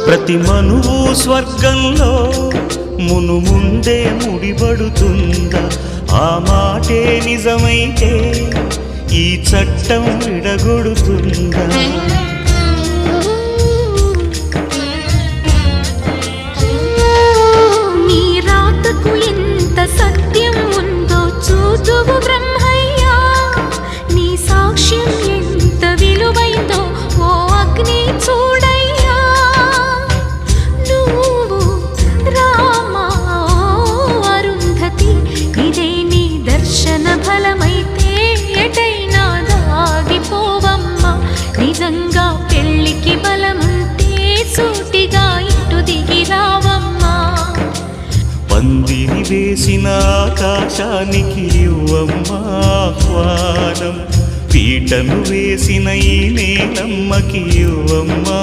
ప్రతి మనువు స్వర్గంలో ముందే ముడిపడుతుందా? ఆ మాటే నిజమైతే ఈ చట్టం విడగొడుతుందా? నీ రాతకు ఎంత సత్యం ఉందో చూదువు బ్రహ్మయ్యా, నీ సాక్ష్యం ఎంత విలువైందో ఓ అగ్ని చూడయ్యా. నువ్వు రామా అరుంధతి, ఇదే నీ దర్శన ఫలమైతే ఎటైనా దాగిపోవమ్మా. నిజంగా పెళ్ళికి బలముంటే సూటిగా ఇటు దిగి రావమ్మా. పందిరి వేసిన ఆకాశానికి ఇవ్వమ్మా ఆహ్వానం, పీటను వేసిన ఈ నేలమ్మకి ఇవ్వమ్మా